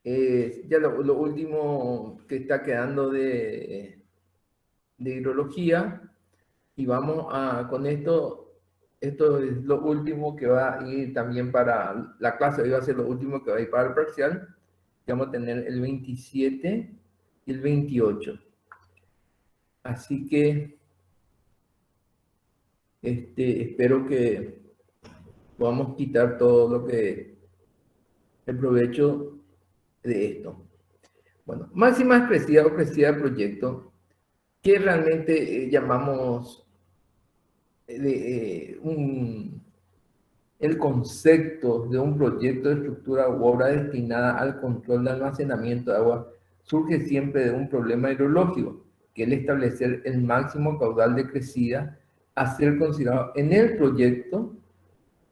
Ya lo último que está quedando de hidrología, y vamos con esto es lo último que va a ir también para la clase, hoy va a ser lo último que va a ir para el parcial, que vamos a tener el 27 y el 28. Así que espero que podamos quitar todo lo que el provecho de esto. Bueno, máxima crecida o crecida del proyecto, que realmente llamamos el concepto de un proyecto de estructura u obra destinada al control de almacenamiento de agua surge siempre de un problema hidrológico, que es el establecer el máximo caudal de crecida a ser considerado en el proyecto,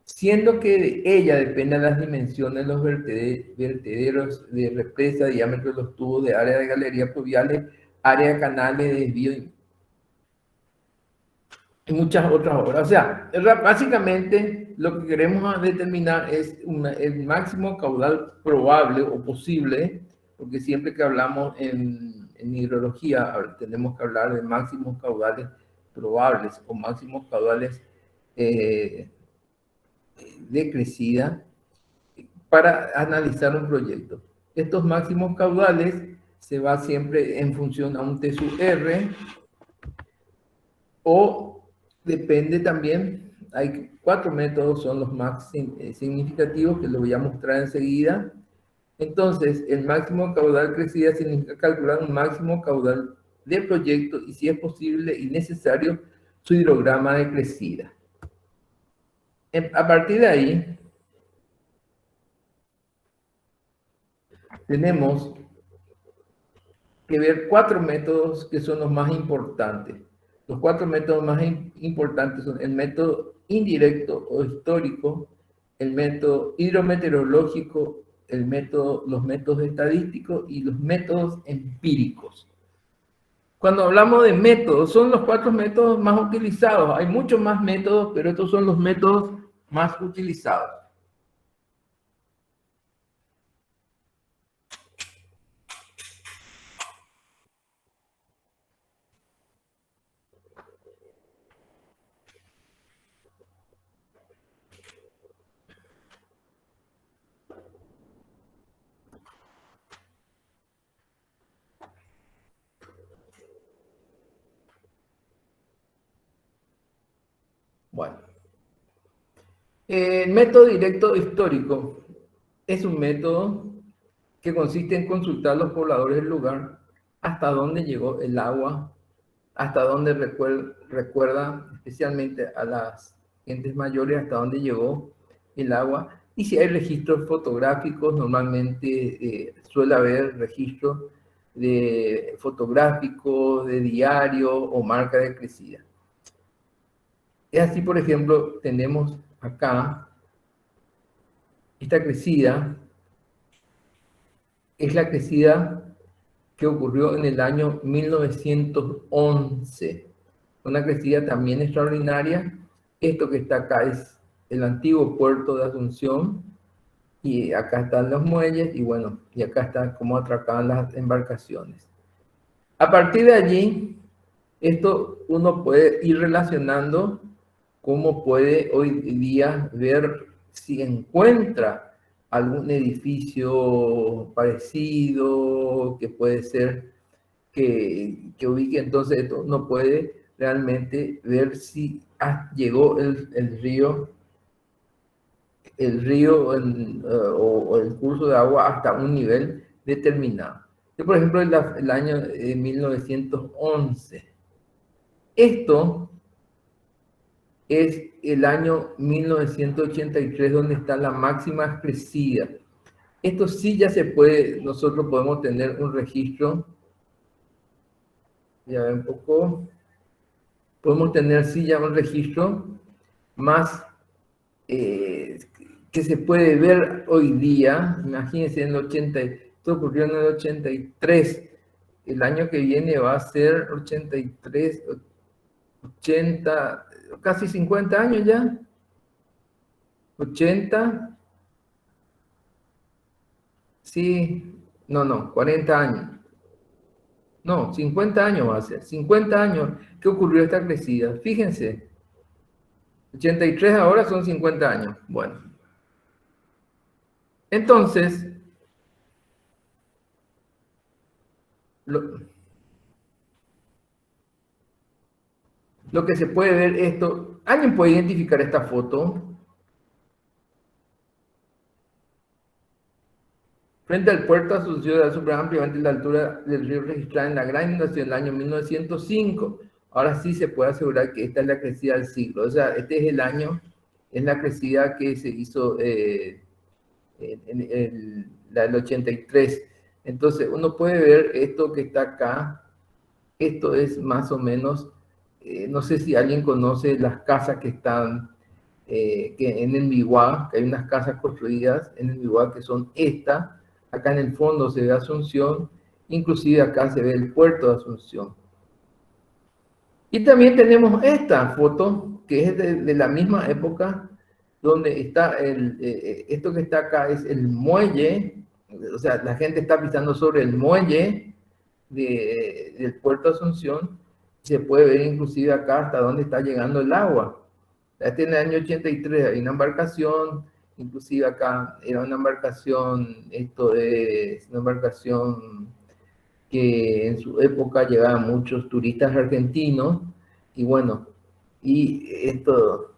siendo que de ella dependen las dimensiones de los vertederos de represa, diámetro de los tubos, de área de galerías pluviales, área de canales, de desvío y muchas otras obras. O sea, básicamente lo que queremos determinar es el máximo caudal probable o posible, porque siempre que hablamos en hidrología tenemos que hablar de máximos caudales probables o máximos caudales de crecida para analizar un proyecto. Estos máximos caudales se va siempre en función a un T sub R, o depende también, hay 4 métodos, son los más significativos, que lo voy a mostrar enseguida. Entonces, el máximo caudal crecida significa calcular un máximo caudal de proyecto y, si es posible y necesario, su hidrograma de crecida. A partir de ahí, tenemos que ver 4 métodos que son los más importantes. Los 4 métodos más importantes son el método indirecto o histórico, el método hidrometeorológico, los métodos estadísticos y los métodos empíricos. Cuando hablamos de métodos, son los 4 métodos más utilizados. Hay muchos más métodos, pero estos son los métodos más utilizados. Bueno, el método directo histórico es un método que consiste en consultar a los pobladores del lugar hasta dónde llegó el agua, hasta dónde recuerda especialmente a las gentes mayores, hasta dónde llegó el agua. Y si hay registros fotográficos, normalmente suele haber registros de fotográficos, de diario o marca de crecida. Es así, por ejemplo, tenemos acá esta crecida, es la crecida que ocurrió en el año 1911. Una crecida también extraordinaria. Esto que está acá es el antiguo puerto de Asunción, y acá están los muelles, y bueno, y acá está cómo atracaban las embarcaciones. A partir de allí, esto uno puede ir relacionando cómo puede hoy día ver si encuentra algún edificio parecido, que puede ser que ubique. Entonces esto uno puede realmente ver si llegó el río o el curso de agua hasta un nivel determinado. Por ejemplo, el año 1911. Esto es el año 1983, donde está la máxima crecida. Esto sí ya se puede, nosotros podemos tener un registro, ya un poco, podemos tener sí ya un registro más que se puede ver hoy día. Imagínense, en el 80, esto ocurrió en el 83, el año que viene va a ser 83, 80, casi 50 años ya, 80, sí, no, 40 años. No, 50 años va a ser. 50 años que ocurrió esta crecida. Fíjense, 83 ahora son 50 años. Bueno, entonces, lo, lo que se puede ver esto, ¿alguien puede identificar esta foto? Frente al puerto Asunción da super ampliamente la altura del río registrada en la gran inundación del año 1905. Ahora sí se puede asegurar que esta es la crecida del siglo. O sea, este es el año, es la crecida que se hizo la del 83. Entonces, uno puede ver esto que está acá. Esto es más o menos, no sé si alguien conoce las casas que están que en el Miguá, que hay unas casas construidas en el Miguá que son estas. Acá en el fondo se ve Asunción, inclusive acá se ve el puerto de Asunción. Y también tenemos esta foto, que es de la misma época, donde está esto que está acá es el muelle, o sea, la gente está pisando sobre el muelle del puerto de Asunción. Se puede ver inclusive acá hasta dónde está llegando el agua. Este en el año 83 hay una embarcación, inclusive acá era una embarcación, esto es una embarcación que en su época llevaban muchos turistas argentinos, y bueno, y esto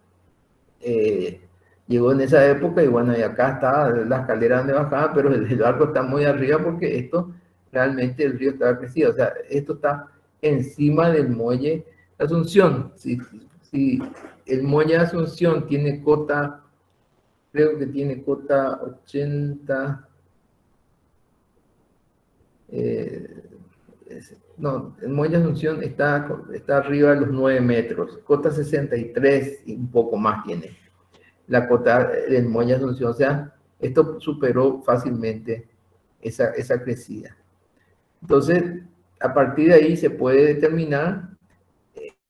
eh, llegó en esa época, y bueno, y acá está la escalera donde bajaba, pero el barco está muy arriba porque esto realmente el río estaba crecido, o sea, esto está encima del muelle de Asunción. Si el muelle de Asunción tiene cota, creo que tiene cota 80, no, el muelle de Asunción está arriba de los 9 metros, cota 63 y un poco más tiene la cota del muelle de Asunción, o sea, esto superó fácilmente esa crecida. Entonces, a partir de ahí se puede determinar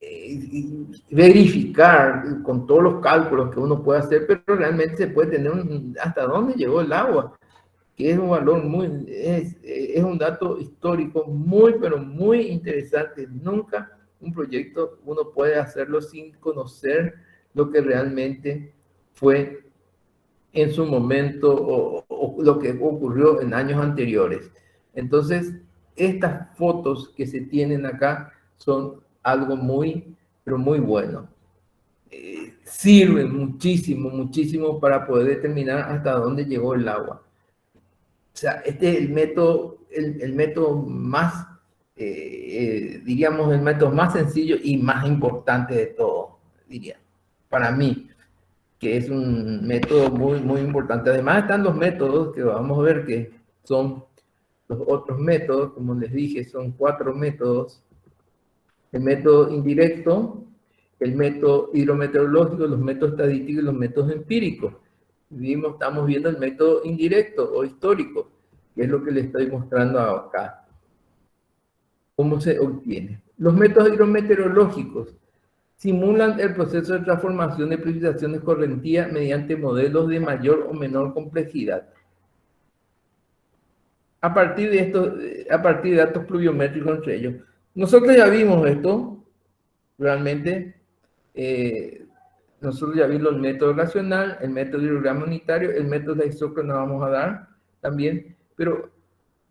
y verificar con todos los cálculos que uno puede hacer, pero realmente se puede tener hasta dónde llegó el agua, que es un valor muy, es un dato histórico muy, pero muy interesante. Nunca un proyecto uno puede hacerlo sin conocer lo que realmente fue en su momento o lo que ocurrió en años anteriores. Entonces, estas fotos que se tienen acá son algo muy, pero muy bueno. Sirven muchísimo, muchísimo para poder determinar hasta dónde llegó el agua. O sea, este es el método más, diríamos, el método más sencillo y más importante de todo, diría, para mí, que es un método muy, muy importante. Además están los métodos que vamos a ver que son los otros métodos, como les dije, son 4 métodos. El método indirecto, el método hidrometeorológico, los métodos estadísticos y los métodos empíricos. Estamos viendo el método indirecto o histórico, que es lo que les estoy mostrando acá. ¿Cómo se obtiene? Los métodos hidrometeorológicos simulan el proceso de transformación de precipitaciones correntías mediante modelos de mayor o menor complejidad. A partir de datos pluviométricos entre ellos. Nosotros ya vimos esto, realmente. Nosotros ya vimos el método racional, el método de hidrograma unitario, el método de isócrono vamos a dar también, pero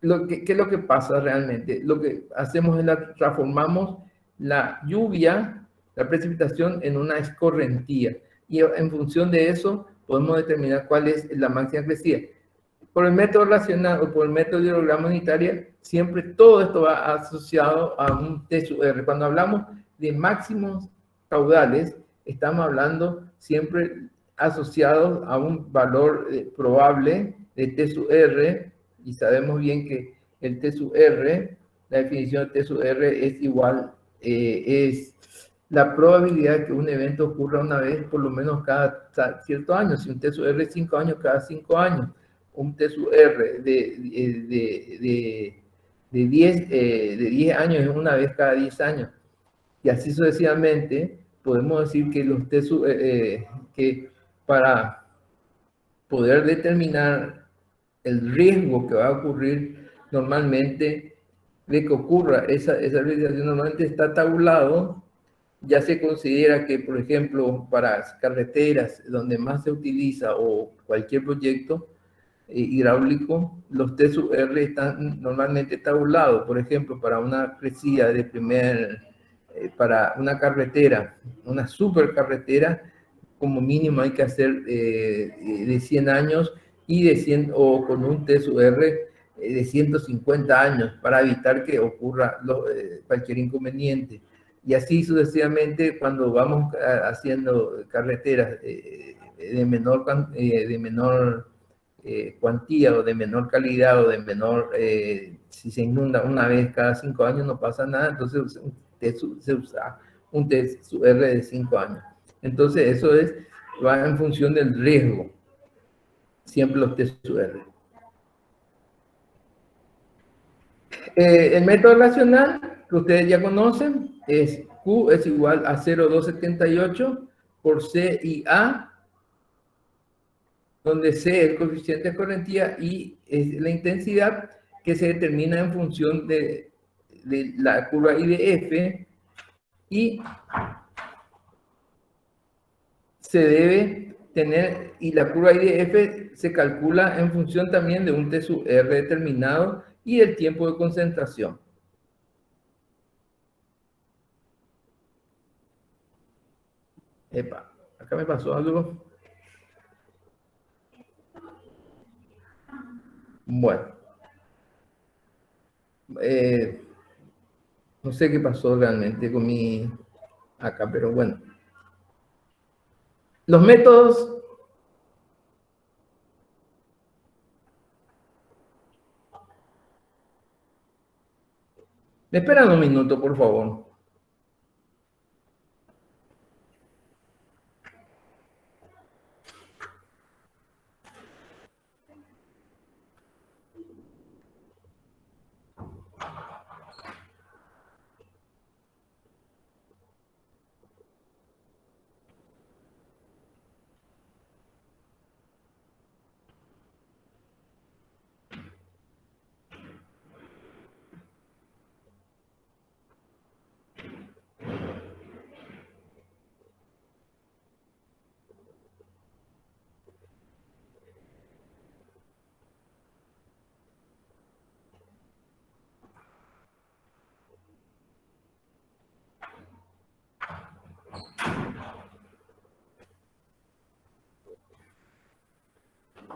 ¿qué es lo que pasa realmente? Lo que hacemos es transformamos la lluvia, la precipitación en una escorrentía, y en función de eso podemos determinar cuál es la máxima crecida. Por el método racional o por el método de hidrograma unitario, siempre todo esto va asociado a un T sub R. Cuando hablamos de máximos caudales, estamos hablando siempre asociados a un valor probable de T sub R, y sabemos bien que el T sub R, la definición de T sub R es igual, es la probabilidad de que un evento ocurra una vez por lo menos cada cierto año. Si un T sub R es 5 años, cada 5 años. Un T sub R de 10 años es una vez cada 10 años. Y así sucesivamente, podemos decir que los T sub, que para poder determinar el riesgo que va a ocurrir, normalmente de que ocurra esa realización, normalmente está tabulado. Ya se considera que, por ejemplo, para carreteras donde más se utiliza o cualquier proyecto hidráulico, los TSUR están normalmente tabulados. Por ejemplo, para una crecida de para una carretera, una supercarretera, como mínimo hay que hacer de 100 años y de 100, o con un TSUR de 150 años para evitar que ocurra cualquier inconveniente. Y así sucesivamente cuando vamos haciendo carreteras de menor cuantía o de menor calidad o de menor, si se inunda una vez cada 5 años no pasa nada, entonces se usa un TSUR de 5 años. Entonces eso va en función del riesgo, siempre los TSUR. El método racional, que ustedes ya conocen, es Q es igual a 0,278 por C y A, donde C es el coeficiente de correntía y es la intensidad que se determina en función de la curva IDF, y se debe tener, y la curva IDF se calcula en función también de un TSUR determinado y el tiempo de concentración. Epa, acá me pasó algo. Bueno, no sé qué pasó realmente con mi acá, pero bueno. Los métodos. ¿Me esperan un minuto, por favor?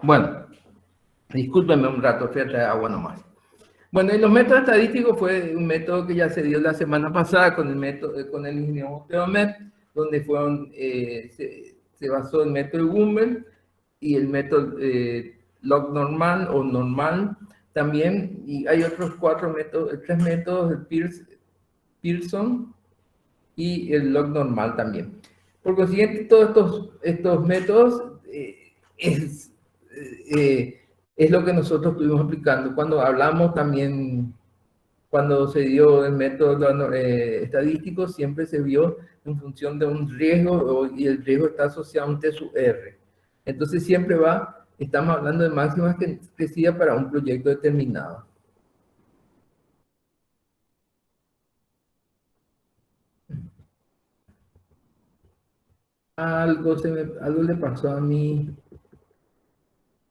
Bueno, discúlpenme un rato, fui a traer agua nomás. Bueno, y los métodos estadísticos fue un método que ya se dio la semana pasada con el método, con el ingeniero Teomet, donde se basó el método Gumbel y el método log normal o normal también, y hay otros tres métodos, el Pearson y el log normal también. Por consiguiente, todos estos métodos es lo que nosotros estuvimos aplicando. Cuando hablamos también, cuando se dio el método estadístico, siempre se vio en función de un riesgo y el riesgo está asociado a un TSUR. Entonces siempre estamos hablando de máximas que decía para un proyecto determinado. Algo le pasó a mi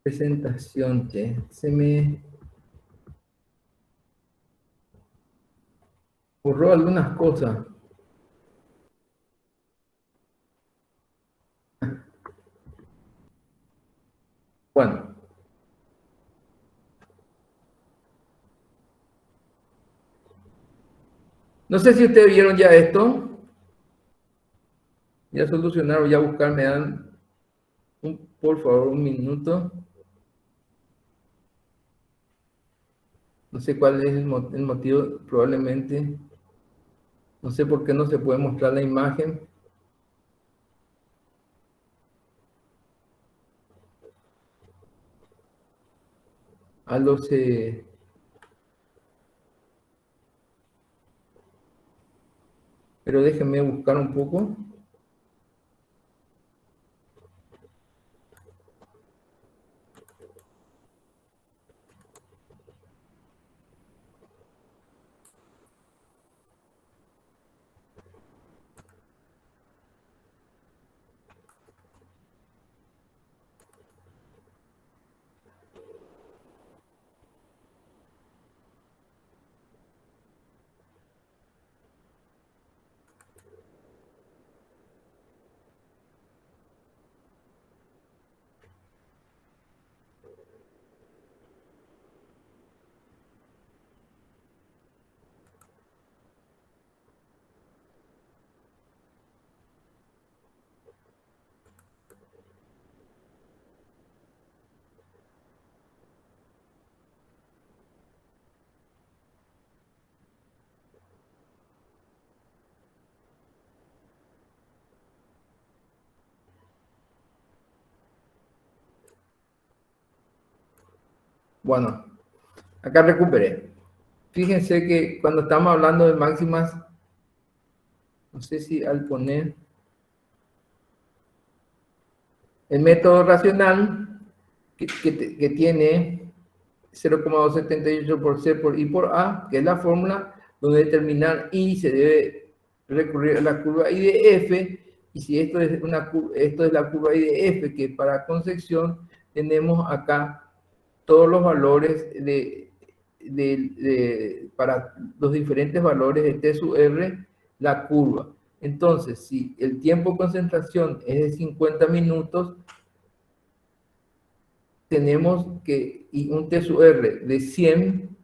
presentación, che. Se me borró algunas cosas. Bueno, no sé si ustedes vieron ya esto. Ya solucionaron, ya buscar, me dan por favor un minuto. No sé cuál es el motivo, probablemente. No sé por qué no se puede mostrar la imagen. Algo se... Pero déjenme buscar un poco. Bueno, acá recuperé. Fíjense que cuando estamos hablando de máximas, no sé si al poner el método racional que tiene 0,278 por C por I por A, que es la fórmula donde determinar I se debe recurrir a la curva I de F, y si esto es, esto es la curva I de F, que para concepción tenemos acá todos los valores para los diferentes valores de T sub R, la curva. Entonces, si el tiempo de concentración es de 50 minutos, tenemos que, y un T sub R de 100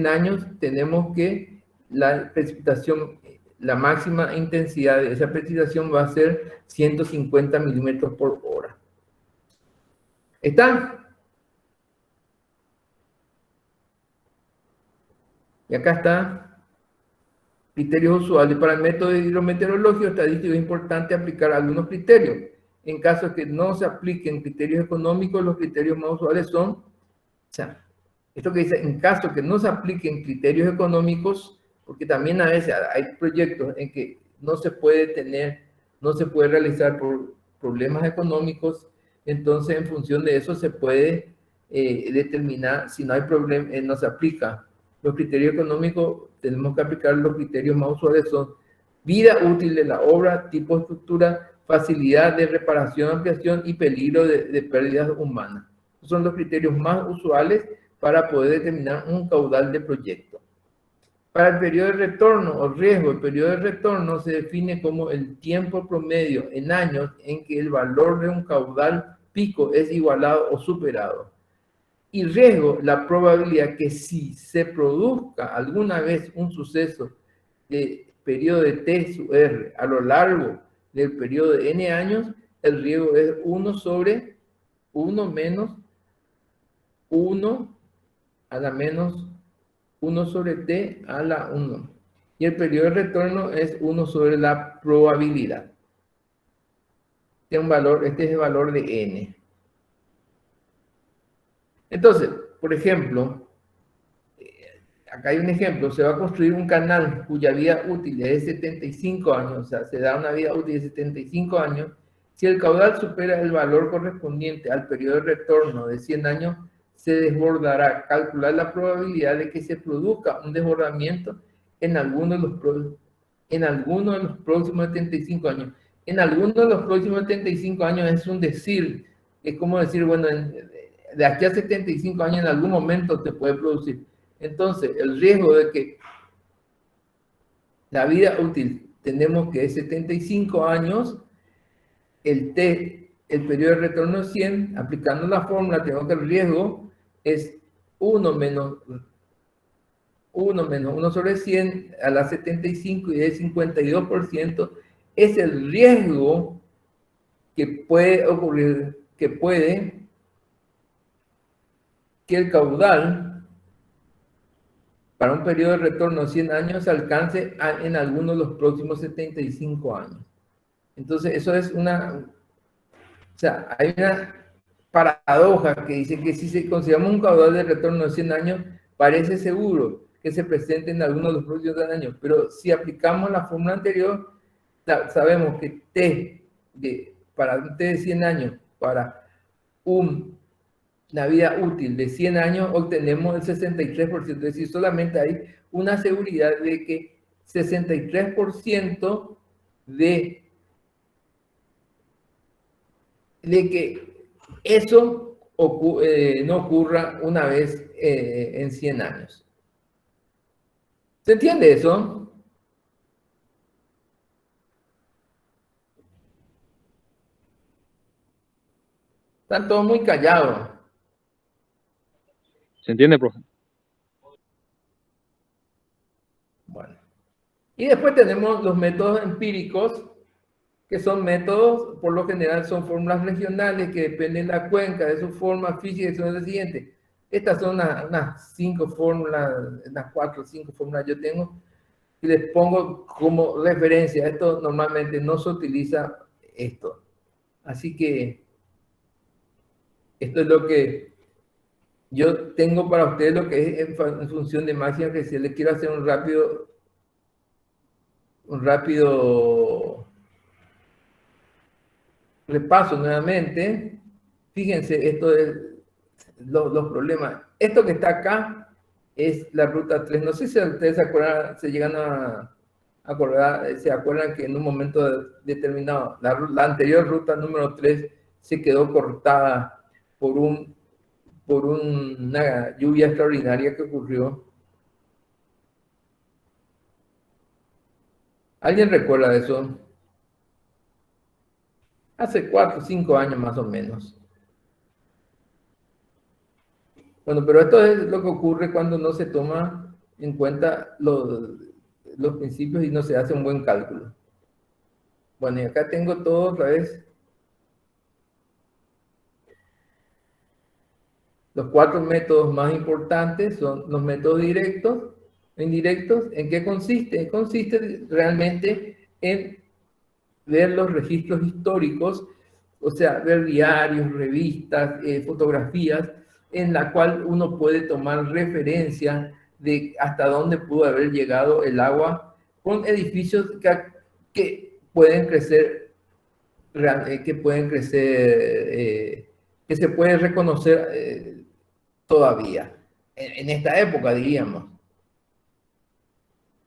años, tenemos que la precipitación, la máxima intensidad de esa precipitación va a ser 150 milímetros por hora. ¿Está? Y acá está. Criterios usuales. Para el método de hidrometeorológico estadístico es importante aplicar algunos criterios. En caso de que no se apliquen criterios económicos, los criterios más usuales son, o sea, esto que dice, en caso de que no se apliquen criterios económicos, porque también a veces hay proyectos en que no se puede tener, no se puede realizar por problemas económicos, entonces en función de eso se puede determinar si no hay problema, no se aplica los criterios económicos. Tenemos que aplicar los criterios más usuales son vida útil de la obra, tipo de estructura, facilidad de reparación, ampliación y peligro de pérdidas humanas. Esos son los criterios más usuales para poder determinar un caudal de proyecto. Para el periodo de retorno o riesgo, el periodo de retorno se define como el tiempo promedio en años en que el valor de un caudal pico es igualado o superado. Y riesgo, la probabilidad que si se produzca alguna vez un suceso de periodo de T sub R a lo largo del periodo de N años, el riesgo es 1 sobre 1 menos 1 a la menos 1 sobre T a la 1. Y el periodo de retorno es 1 sobre la probabilidad. Este es el valor de N. Entonces, por ejemplo, acá hay un ejemplo, se va a construir un canal cuya vida útil es de 75 años, o sea, se da una vida útil de 75 años. Si el caudal supera el valor correspondiente al periodo de retorno de 100 años, se desbordará. Calcular la probabilidad de que se produzca un desbordamiento en alguno de los próximos 75 años. En alguno de los próximos 75 años es un decir, es como decir, bueno, de aquí a 75 años en algún momento te puede producir. Entonces, el riesgo de que la vida útil tenemos que es 75 años, el periodo de retorno es 100, aplicando la fórmula, tengo que el riesgo es 1 menos 1 sobre 100 a la 75 y es 52%, es el riesgo que puede ocurrir, que el caudal para un periodo de retorno de 100 años se alcance en alguno de los próximos 75 años. Entonces, eso es o sea, hay una paradoja que dice que si consideramos un caudal de retorno de 100 años, parece seguro que se presente en alguno de los próximos años, pero si aplicamos la fórmula anterior, sabemos que para un T de 100 años, para una vida útil de 100 años, obtenemos el 63%, es decir, solamente hay una seguridad de que 63% de que eso no ocurra una vez en 100 años. ¿Se entiende eso? Están todos muy callados. ¿Se entiende, profe? Bueno. Y después tenemos los métodos empíricos, que son métodos, por lo general son fórmulas regionales que dependen de la cuenca, de su forma física, y son las siguientes. Estas son unas 5 fórmulas, unas 4 o 5 fórmulas yo tengo, y les pongo como referencia. Esto normalmente no se utiliza esto. Así que esto es lo que Yo tengo para ustedes lo que es en función de máxima creciente. Les quiero hacer un rápido repaso nuevamente. Fíjense, esto es los problemas. Esto que está acá es la ruta 3. No sé si ustedes se acuerdan, se llegan a acordar, se acuerdan que en un momento determinado la anterior ruta número 3 se quedó cortada por una lluvia extraordinaria que ocurrió. ¿Alguien recuerda eso? Hace 4 o 5 años más o menos. Bueno, pero esto es lo que ocurre cuando no se toma en cuenta los principios y no se hace un buen cálculo. Bueno, y acá tengo todo otra vez. Los 4 métodos más importantes son los métodos directos, indirectos. ¿En qué consiste? Consiste realmente en ver los registros históricos, o sea, ver diarios, revistas, fotografías, en la cual uno puede tomar referencia de hasta dónde pudo haber llegado el agua con edificios que pueden crecer, que se puede reconocer todavía, en esta época, diríamos.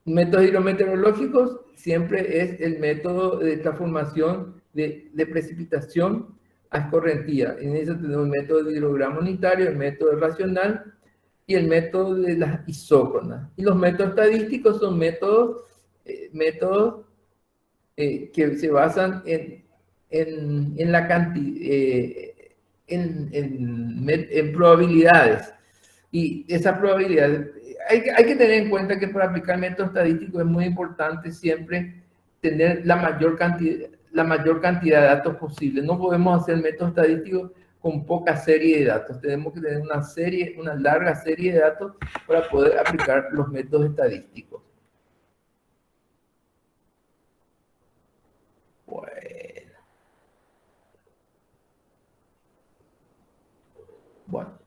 Métodos hidrometeorológicos siempre es el método de transformación de precipitación a escorrentía. En eso tenemos el método de hidrograma unitario, el método racional y el método de las isócronas. Y los métodos estadísticos son métodos que se basan en la cantidad, en probabilidades. Y esa probabilidad, hay que tener en cuenta que para aplicar método estadístico es muy importante siempre tener la mayor cantidad de datos posible. No podemos hacer método estadístico con poca serie de datos. Tenemos que tener una larga serie de datos para poder aplicar los métodos estadísticos. Bueno.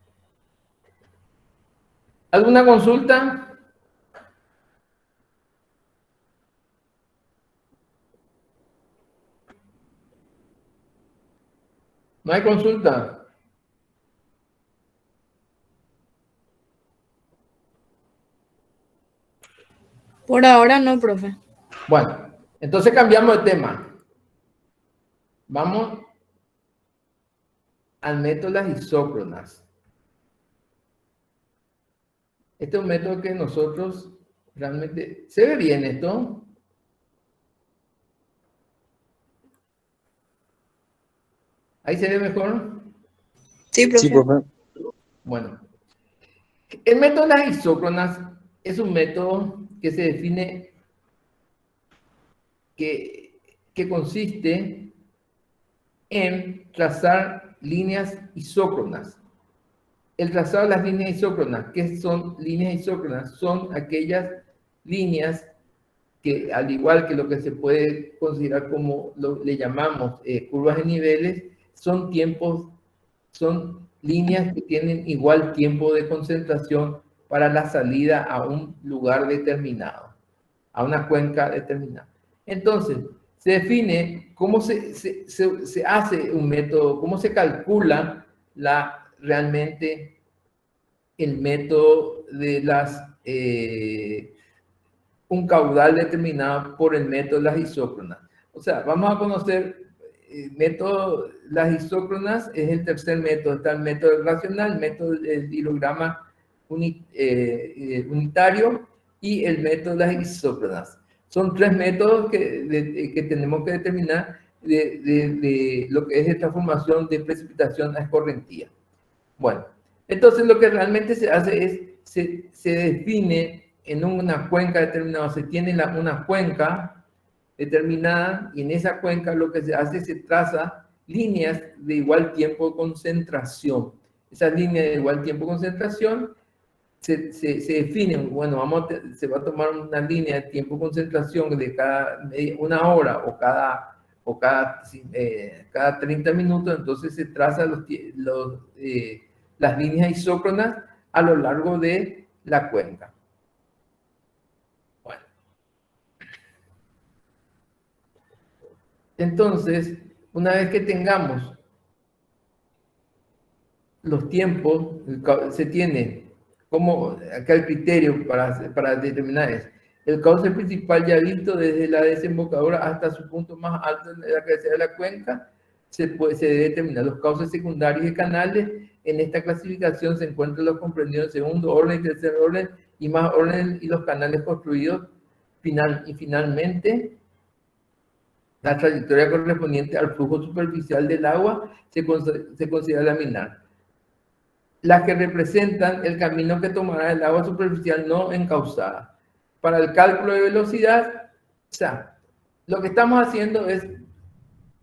¿Alguna consulta? ¿No hay consulta? Por ahora no, profe. Bueno, entonces cambiamos de tema. Vamos al método de las isócronas. Este es un método que nosotros realmente... ¿Se ve bien esto? ¿Ahí se ve mejor? Sí, profe. Sí, profe. Bueno, el método de las isócronas es un método que se define que consiste en trazar líneas isócronas. El trazado de las líneas isócronas, ¿qué son líneas isócronas? Son aquellas líneas que, al igual que lo que se puede considerar como le llamamos curvas de niveles, son líneas que tienen igual tiempo de concentración para la salida a un lugar determinado, a una cuenca determinada. Entonces, se define cómo se hace un método, cómo se calcula realmente el método de un caudal determinado por el método de las isócronas. O sea, vamos a conocer el método, las isócronas es el tercer método. Está el método racional, el método del hilograma unitario y el método de las isócronas. Son 3 métodos que tenemos que determinar de lo que es esta formación de precipitación a escorrentía. Bueno, entonces lo que realmente se hace es, se define en una cuenca determinada, se tiene una cuenca determinada y en esa cuenca lo que se hace es se traza líneas de igual tiempo de concentración. Esas líneas de igual tiempo de concentración se definen, bueno, se va a tomar una línea de tiempo de concentración de una hora o cada 30 minutos, entonces se traza las líneas isócronas a lo largo de la cuenca. Bueno. Entonces, una vez que tengamos los tiempos, se tiene como acá el criterio para determinar es el cauce principal ya visto desde la desembocadura hasta su punto más alto en la cabecera de la cuenca. Se debe determinar los cauces secundarios y canales. En esta clasificación se encuentran los comprendidos en segundo orden y tercer orden y más orden, y los canales construidos y finalmente la trayectoria correspondiente al flujo superficial del agua se considera laminar. Las que representan el camino que tomará el agua superficial no encauzada. Para el cálculo de velocidad, o sea, lo que estamos haciendo es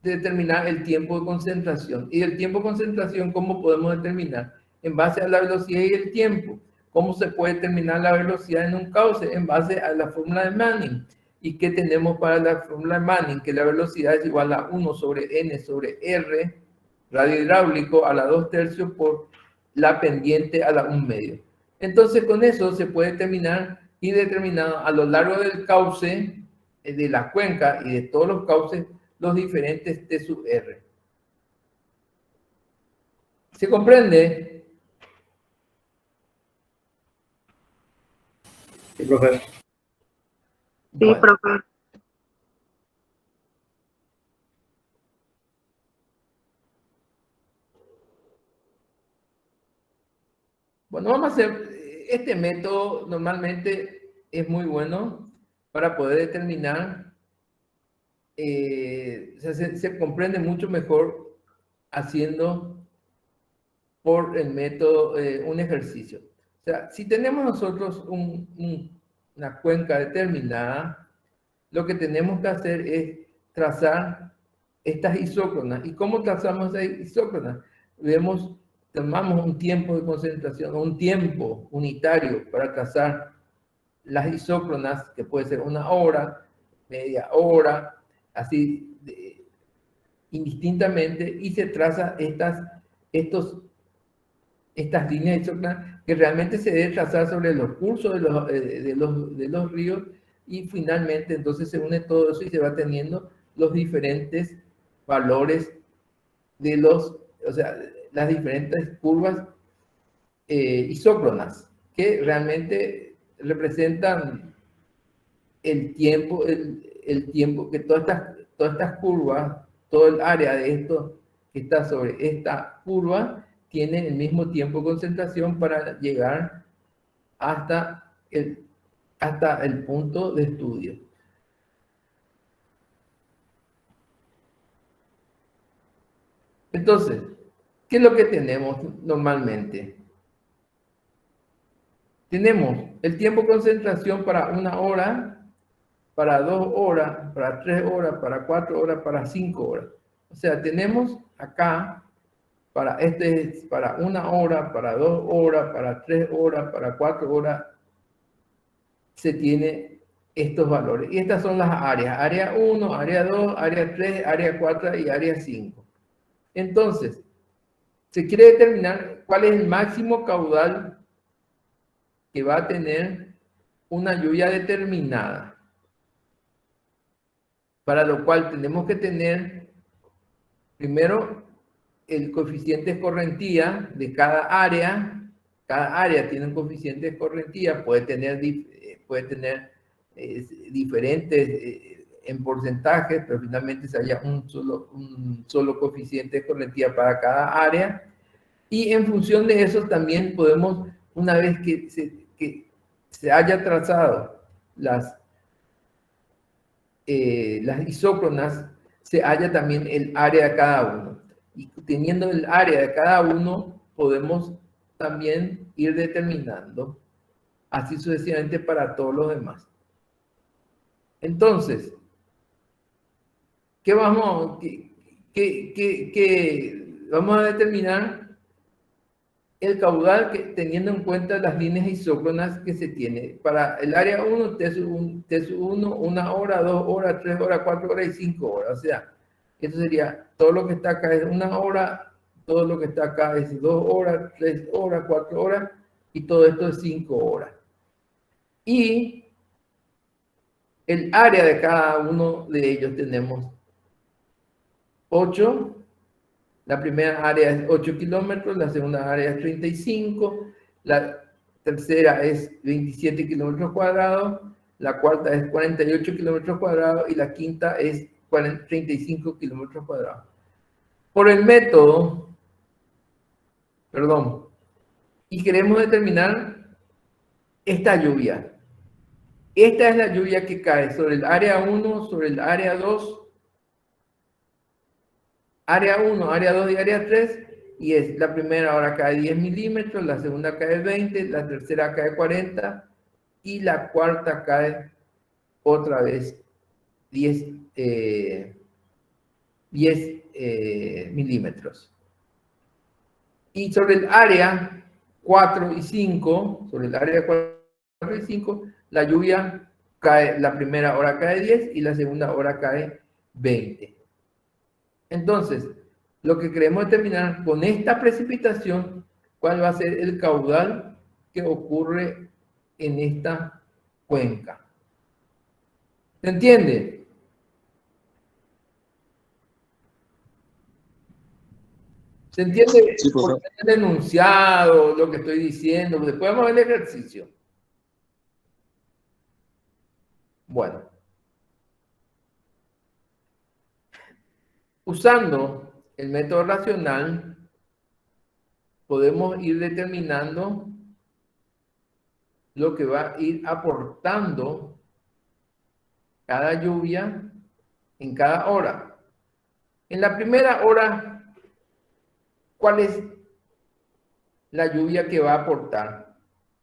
determinar el tiempo de concentración. Y el tiempo de concentración, ¿cómo podemos determinar? En base a la velocidad y el tiempo. ¿Cómo se puede determinar la velocidad en un cauce? En base a la fórmula de Manning. ¿Y qué tenemos para la fórmula de Manning? Que la velocidad es igual a 1 sobre n sobre r, radio hidráulico, a la 2/3 por la pendiente a la 1/2. Entonces, con eso se puede determinar y determinado a lo largo del cauce, de la cuenca y de todos los cauces, los diferentes T sub R. ¿Se comprende? Sí, profe. Sí, profe. Bueno, vamos a hacer, este método normalmente es muy bueno para poder determinar, se comprende mucho mejor haciendo por el método un ejercicio. O sea, si tenemos nosotros una cuenca determinada, lo que tenemos que hacer es trazar estas isócronas. ¿Y cómo trazamos esas isócronas? Tomamos un tiempo de concentración, un tiempo unitario para trazar las isócronas, que puede ser 1 hora, media hora, así indistintamente, y se traza estas líneas isócronas que realmente se debe trazar sobre los cursos de los ríos, y finalmente entonces se une todo eso y se va teniendo los diferentes valores de las diferentes curvas isócronas, que realmente representan el tiempo que todas estas curvas, todo el área de esto que está sobre esta curva, tiene el mismo tiempo de concentración para llegar hasta el punto de estudio. Entonces, ¿qué es lo que tenemos normalmente? Tenemos el tiempo de concentración para 1 hora, para 2 horas, para 3 horas, para 4 horas, para 5 horas. O sea, tenemos acá, para 1 hora, para 2 horas, para 3 horas, para 4 horas, se tiene estos valores. Y estas son las áreas. Área 1, área 2, área 3, área 4 y área 5. Entonces, se quiere determinar cuál es el máximo caudal que va a tener una lluvia determinada. Para lo cual tenemos que tener, primero, el coeficiente de escorrentía de cada área. Cada área tiene un coeficiente de escorrentía, puede tener diferentes en porcentajes, pero finalmente se halla un solo coeficiente de escorrentía para cada área. Y en función de eso también podemos, una vez que se haya trazado las isócronas, se halla también el área de cada uno. Y teniendo el área de cada uno, podemos también ir determinando así sucesivamente para todos los demás. Entonces, ¿qué vamos a determinar? El caudal teniendo en cuenta las líneas isócronas que se tiene. Para el área 1, T1, 1 hora, 2 horas, 3 horas, 4 horas y 5 horas. O sea, eso sería, todo lo que está acá es 1 hora todo lo que está acá es 2 horas, 3 horas, 4 horas, y todo esto es 5 horas. Y el área de cada uno de ellos tenemos 8. La primera área es 8 kilómetros, la segunda área es 35, la tercera es 27 kilómetros cuadrados, la cuarta es 48 kilómetros cuadrados y la quinta es 35 kilómetros cuadrados. Por el método, perdón, y queremos determinar esta lluvia. Esta es la lluvia que cae sobre el área 1, sobre el área 2, área 1, área 2 y área 3, y es la primera hora cae 10 milímetros, la segunda cae 20, la tercera cae 40 y la cuarta cae otra vez 10 milímetros. Y sobre el área 4 y 5, sobre el área 4 y 5, la lluvia cae, la primera hora cae 10 y la segunda hora cae 20. Entonces, lo que queremos determinar con esta precipitación, cuál va a ser el caudal que ocurre en esta cuenca. ¿Se entiende? ¿Se entiende? Sí, por el enunciado, lo que estoy diciendo? Después vamos a ver el ejercicio. Bueno. Usando el método racional, podemos ir determinando lo que va a ir aportando cada lluvia en cada hora. En la primera hora, ¿cuál es la lluvia que va a aportar?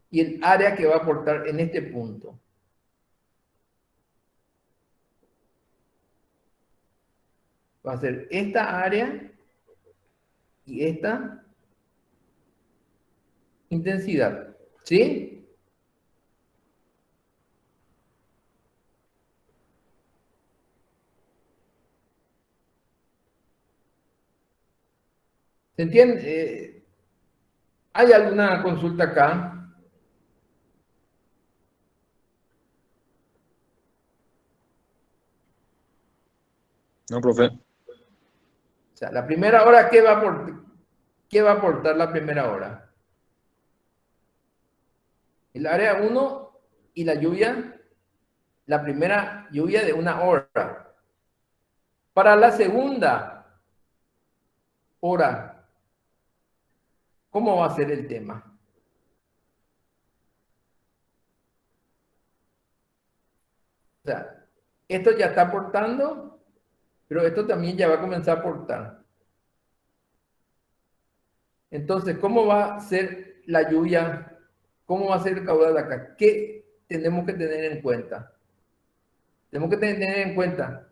Y el área que va a aportar en este punto. Va a ser esta área y esta intensidad. ¿Sí? ¿Se entiende? ¿Hay alguna consulta acá? No, profe. O sea, la primera hora, ¿qué va a aportar la primera hora? El área 1 y la lluvia, la primera lluvia de 1 hora. Para la segunda hora, ¿cómo va a ser el tema? O sea, esto ya está aportando, pero esto también ya va a comenzar a aportar. Entonces, ¿cómo va a ser la lluvia? ¿Cómo va a ser el caudal acá? ¿Qué tenemos que tener en cuenta? Tenemos que tener en cuenta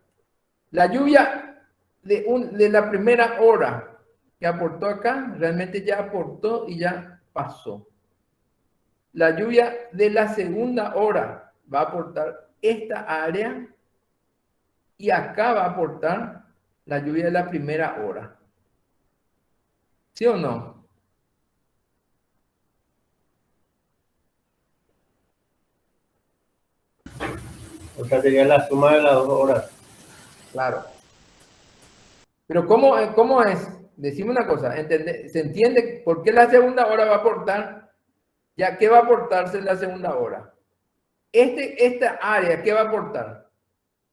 la lluvia de la primera hora que aportó acá, realmente ya aportó y ya pasó. La lluvia de la segunda hora va a aportar esta área y acá va a aportar la lluvia de la primera hora. ¿Sí o no? O sea, sería la suma de las 2 horas. Claro. Pero ¿cómo es? Decime una cosa, ¿se entiende por qué la segunda hora va a aportar? ¿Ya qué va a aportarse en la segunda hora? Esta área, ¿qué va a aportar?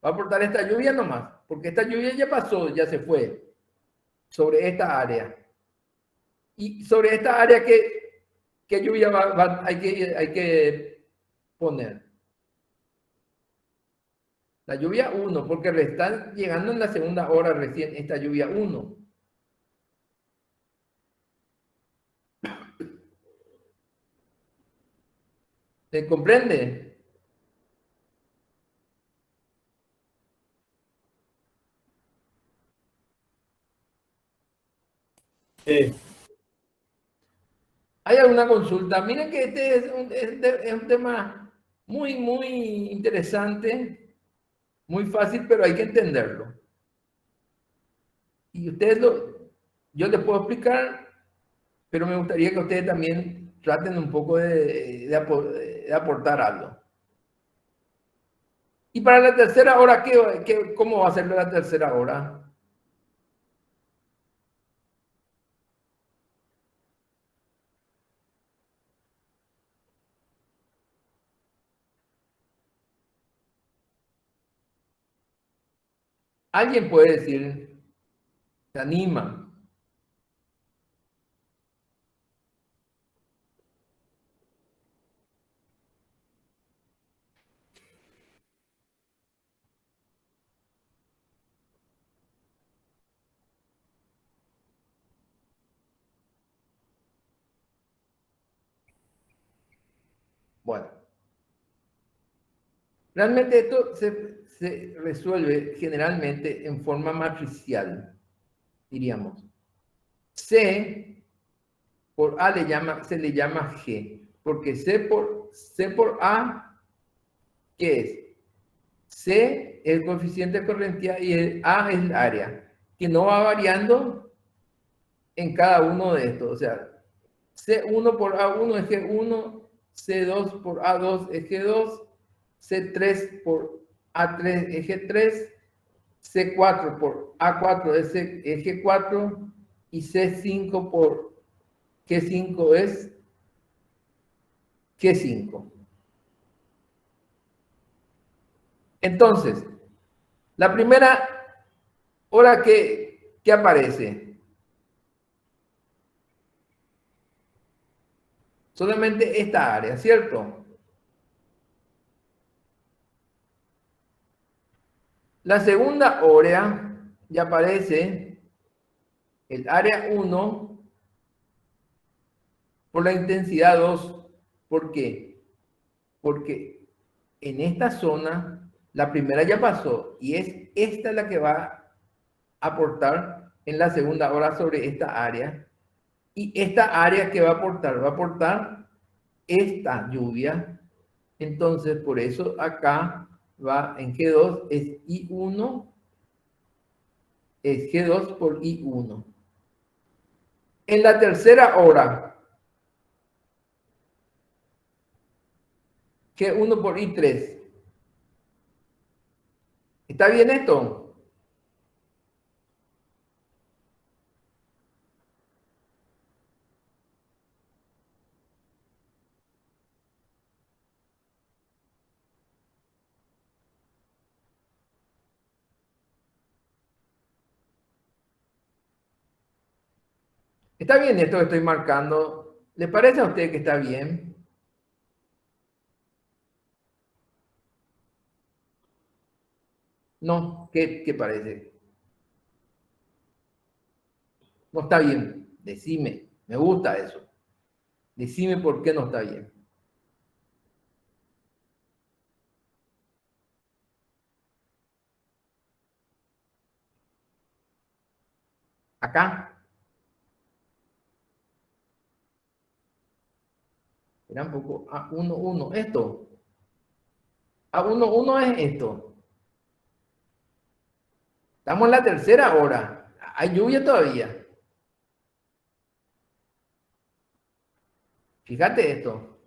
Va a aportar esta lluvia nomás, porque esta lluvia ya pasó, ya se fue, sobre esta área. Y sobre esta área, ¿qué lluvia hay que poner? La lluvia 1, porque le están llegando en la segunda hora recién esta lluvia 1. ¿Se comprende? Sí. ¿Hay alguna consulta? Miren que este es un tema muy, muy interesante, muy fácil, pero hay que entenderlo. Y ustedes yo les puedo explicar, pero me gustaría que ustedes también traten un poco de aportar algo. Y para la tercera hora, ¿cómo va a ser la tercera hora? Alguien puede decir, se anima. Bueno, realmente esto se resuelve generalmente en forma matricial, diríamos. C por A se le llama G, porque C por A, ¿qué es? C es el coeficiente de correntía y el A es el área, que no va variando en cada uno de estos. O sea, C1 por A1 es G1, C2 por A2 es G2, C3 por A3 es G3, C4 por A4 es G4 y C5 por G5 es G5. Entonces, la primera hora que aparece, solamente esta área, ¿cierto? La segunda hora ya aparece el área 1 por la intensidad 2. ¿Por qué? Porque en esta zona, la primera ya pasó y es esta la que va a aportar en la segunda hora sobre esta área. Y esta área que va a aportar esta lluvia. Entonces, por eso acá va en G2, es I1, es G2 por I1. En la tercera hora, G1 por I3. ¿Está bien esto? ¿Está bien esto que estoy marcando? ¿Le parece a usted que está bien? No, ¿qué parece? No está bien. Decime, me gusta eso. Decime por qué no está bien. Acá. Era un poco A11. Esto. A11 es esto. Estamos en la tercera hora. Hay lluvia todavía. Fíjate esto.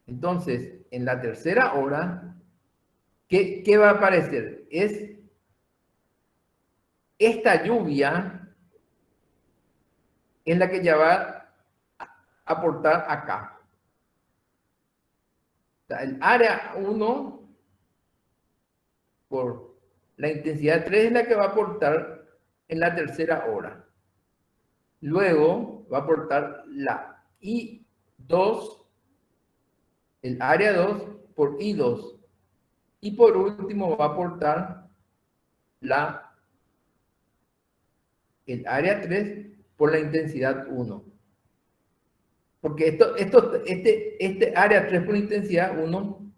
Entonces, en la tercera hora, ¿qué va a aparecer? Es esta lluvia en la que ya va a aportar acá. O sea, el área 1 por la intensidad 3 es la que va a aportar en la tercera hora. Luego va a aportar la I2, el área 2 por I2. Y por último va a aportar el área 3 por la intensidad 1. Porque este área 3 por intensidad 1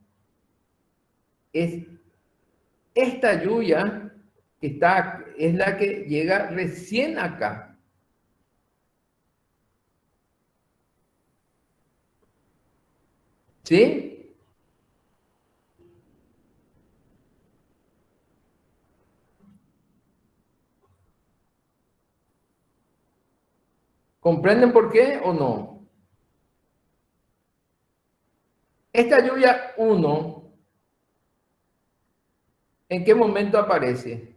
es esta lluvia que es la que llega recién acá. ¿Sí? ¿Comprenden por qué o no? Esta lluvia 1, ¿en qué momento aparece?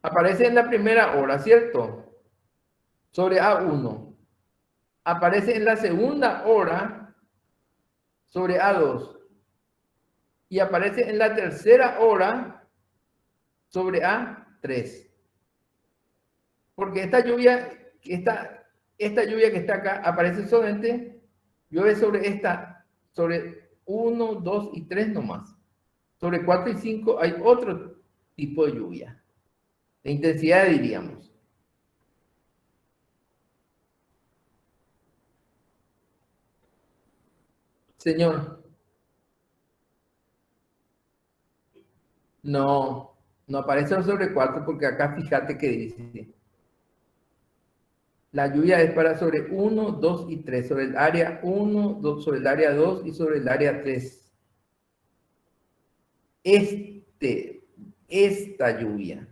Aparece en la primera hora, ¿cierto? Sobre A1. Aparece en la segunda hora sobre A2. Y aparece en la tercera hora sobre A3. Porque esta lluvia que está acá aparece solamente, llueve sobre 1, 2 y 3 nomás. Sobre 4 y 5 hay otro tipo de lluvia. De intensidad diríamos. Señor. No, no aparece sobre 4 porque acá fíjate que dice. La lluvia es para sobre 1, 2 y 3. Sobre el área 1, sobre el área 2 y sobre el área 3. Esta lluvia.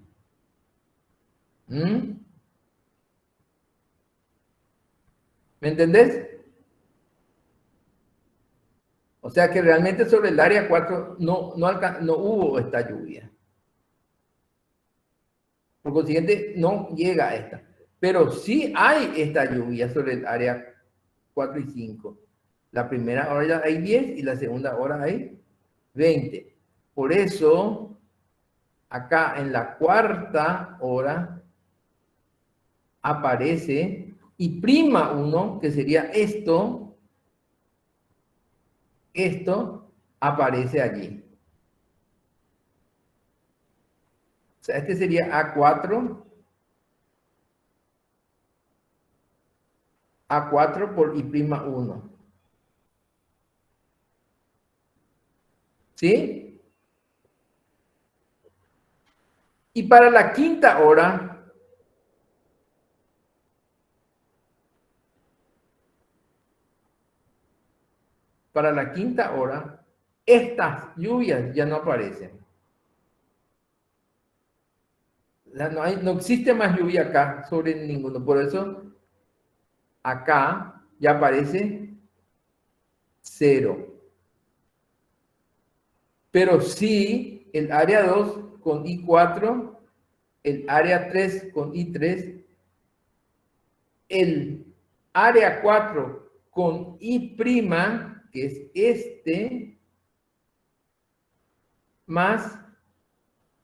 ¿Me entendés? O sea que realmente sobre el área 4 no hubo esta lluvia. Por consiguiente, no llega a esta. Pero sí hay esta lluvia sobre el área 4 y 5. La primera hora hay 10 y la segunda hora hay 20. Por eso, acá en la cuarta hora aparece y prima 1, que sería esto aparece allí. O sea, este sería A4. A4 por I'1. ¿Sí? Y para la quinta hora, estas lluvias ya no aparecen. No existe más lluvia acá sobre ninguno. Por eso, acá ya aparece 0. Pero sí, el área 2 con I4, el área 3 con I3, el área 4 con I', que es este, más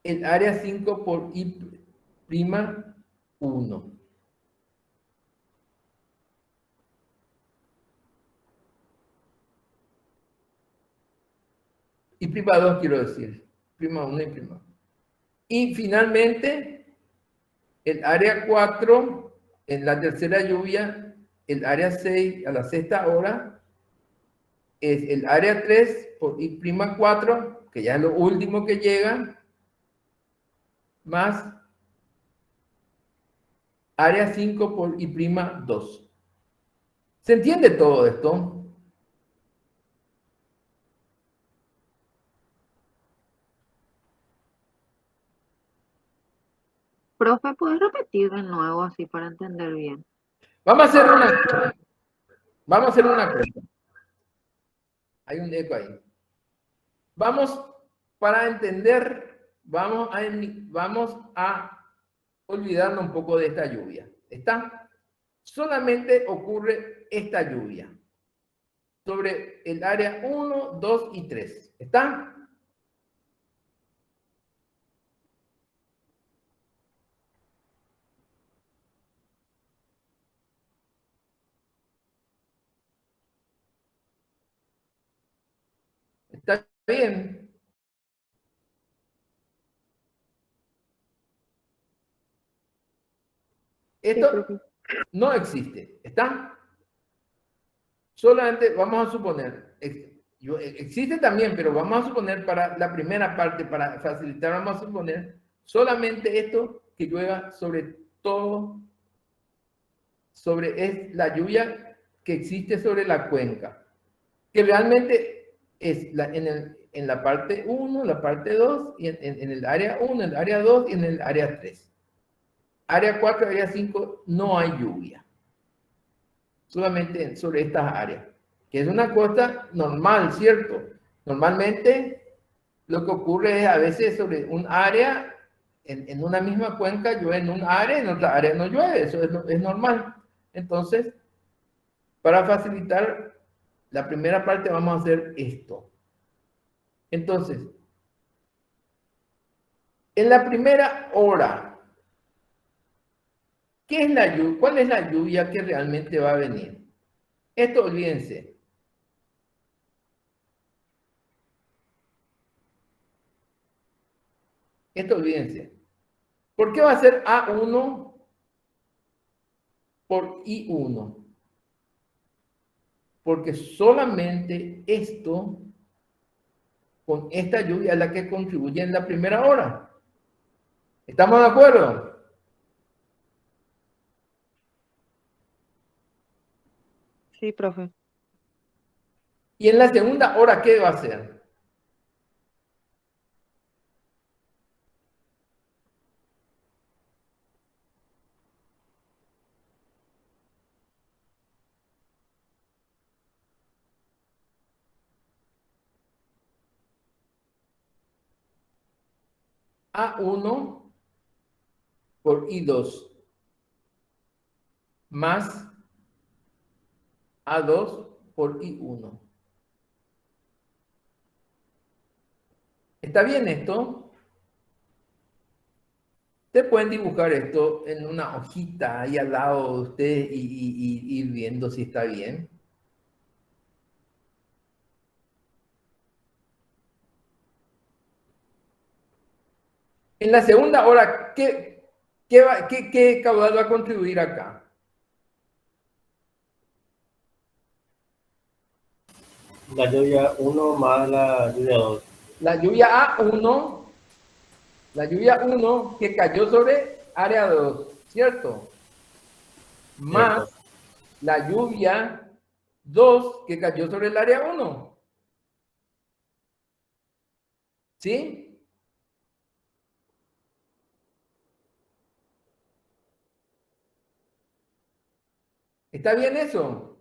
el área 5 por I'1. I'2 quiero decir. I'1 y I'. Y finalmente, el área 4, en la tercera lluvia, el área 6 a la sexta hora, es el área 3 por I'4, que ya es lo último que llega, más área 5 por I'2. ¿Se entiende todo esto? Profe, ¿puedes repetir de nuevo así para entender bien? Vamos a hacer una cosa. Hay un eco ahí. Para entender, vamos a olvidarnos un poco de esta lluvia. ¿Está? Solamente ocurre esta lluvia sobre el área 1, 2 y 3. ¿Está? ¿Está bien? Esto no existe. ¿Está? Solamente vamos a suponer, existe también, pero vamos a suponer para la primera parte, para facilitar, vamos a suponer solamente esto que llueva sobre todo, es la lluvia que existe sobre la cuenca, que realmente es en la parte 1, la parte 2, y en el área 1, el área 2 y en el área 3. área 4 y área 5 no hay lluvia. Solamente sobre estas áreas, que es una cosa normal, ¿cierto? Normalmente lo que ocurre es a veces sobre un área, en una misma cuenca llueve en un área, en otra área no llueve, eso es normal. Entonces, para facilitar la primera parte vamos a hacer esto. Entonces, en la primera hora, ¿qué es la lluvia? ¿Cuál es la lluvia que realmente va a venir? Esto olvídense. Esto olvídense. ¿Por qué va a ser A1 por I1? Porque solamente esto, con esta lluvia, es la que contribuye en la primera hora. ¿Estamos de acuerdo? Sí, profe. Y en la segunda hora, ¿qué va a ser? A1 por I2 más A2 por I1. ¿Está bien esto? Ustedes pueden dibujar esto en una hojita ahí al lado de ustedes y ir viendo si está bien. En la segunda hora, ¿qué caudal va a contribuir acá? La lluvia 1 más la lluvia 2. La lluvia A1, la lluvia 1 que cayó sobre área 2, ¿cierto? Más Cierto. la lluvia 2 que cayó sobre el área 1. ¿Sí? ¿Está bien eso?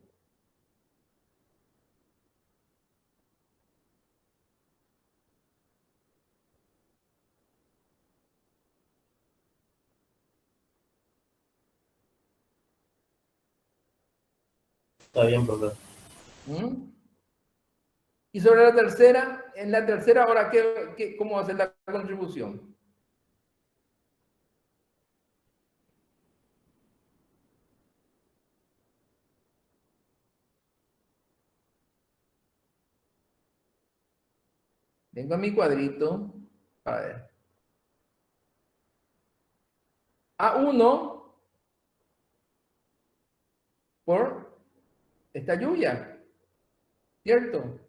Está bien, profe. ¿Mm? Y sobre la tercera, en la tercera hora, ¿cómo va a ser la contribución? Vengo a mi cuadrito. A ver. A1 por esta lluvia, ¿cierto?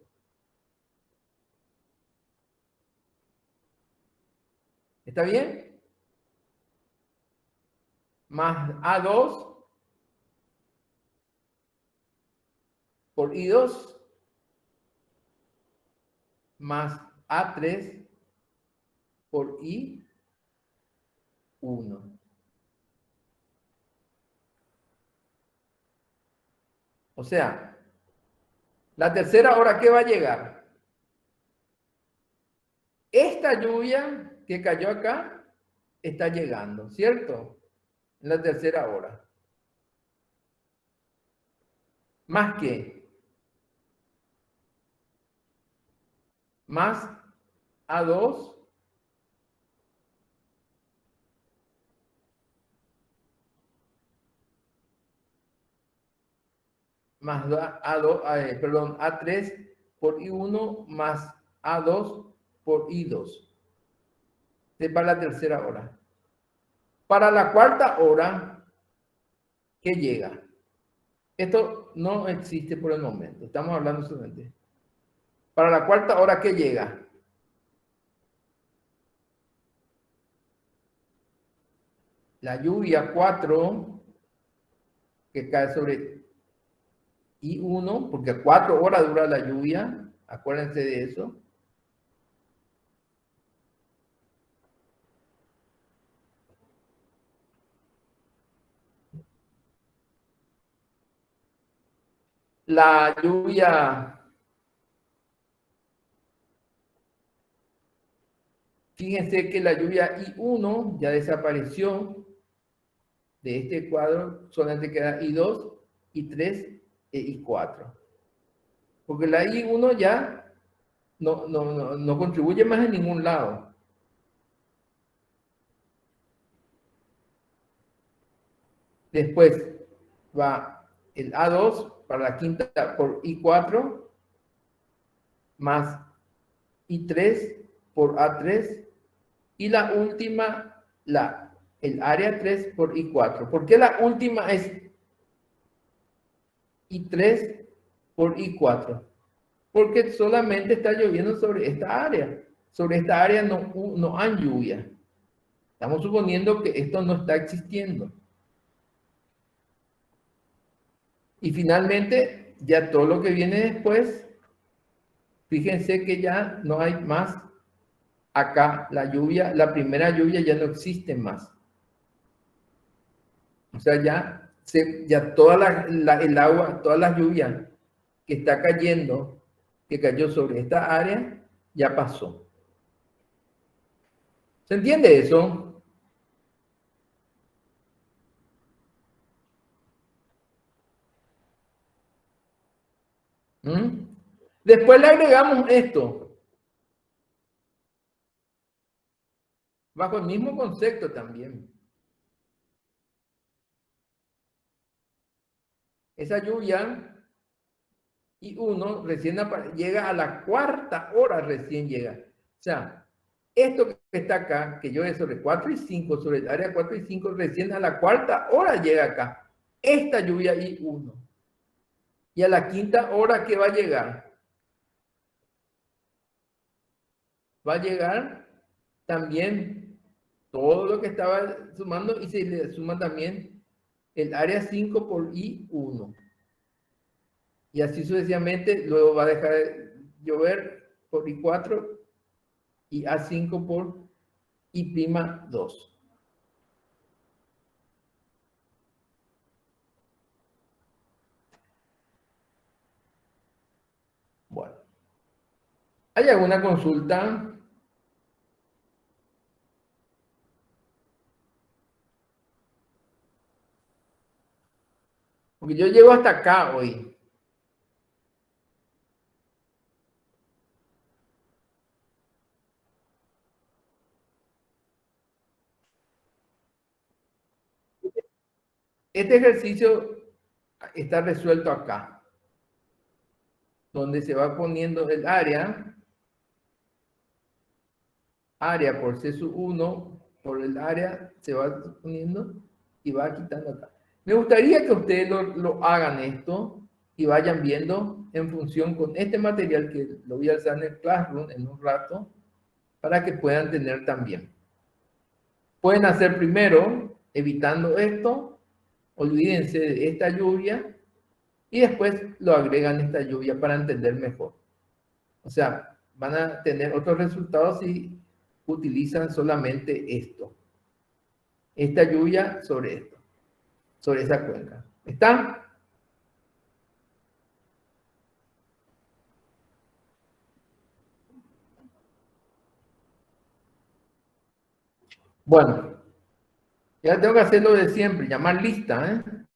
¿Está bien? Más A2 por I2 más A3 por I1. O sea, la tercera hora, ¿qué va a llegar? Esta lluvia que cayó acá está llegando, ¿cierto? En la tercera hora. ¿Más qué? Más A2 más A2, perdón, A3 por I1 más A2 por I2. Es para la tercera hora. Para la cuarta hora, ¿qué llega? Esto no existe por el momento. Estamos hablando solamente. Para la cuarta hora, ¿qué llega? La lluvia 4 que cae sobre I1, porque 4 horas dura la lluvia. Acuérdense de eso. La lluvia, fíjense que la lluvia I1 ya desapareció de este cuadro, solamente queda I2, I3 e I4. Porque la I1 ya no contribuye más en ningún lado. Después va el A2 para la quinta por I4, más I3 por A3, y la última, el área 3 por I4. ¿Por qué la última es I3 por I4? Porque solamente está lloviendo sobre esta área. Sobre esta área no hay lluvia. Estamos suponiendo que esto no está existiendo. Y finalmente, ya todo lo que viene después, fíjense que ya no hay más acá. La lluvia, la primera lluvia ya no existe más. O sea, ya toda el agua, toda la lluvia que está cayendo, que cayó sobre esta área, ya pasó. ¿Se entiende eso? ¿Mm? Después le agregamos esto. Bajo el mismo concepto también. Esa lluvia I1 recién llega a la cuarta hora, recién llega. O sea, esto que está acá, que llueve sobre 4 y 5, sobre el área 4 y 5, recién a la cuarta hora llega acá. Esta lluvia I1. Y a la quinta hora, ¿qué va a llegar? Va a llegar también todo lo que estaba sumando y se le suma también el área 5 por I1. Y así sucesivamente, luego va a dejar de llover por I4 y A5 por I'2. Bueno. ¿Hay alguna consulta? Porque yo llego hasta acá hoy. Este ejercicio está resuelto acá, donde se va poniendo el área por C sub 1 por el área se va poniendo y va quitando acá. Me gustaría que ustedes lo hagan esto y vayan viendo en función con este material que lo voy a usar en el Classroom en un rato para que puedan tener también. Pueden hacer primero evitando esto, olvídense de esta lluvia y después lo agregan esta lluvia para entender mejor. O sea, van a tener otros resultados si utilizan solamente esto. Esta lluvia sobre esto, sobre esa cuenca. ¿Está? Bueno, ya tengo que hacer lo de siempre, llamar lista, ¿eh?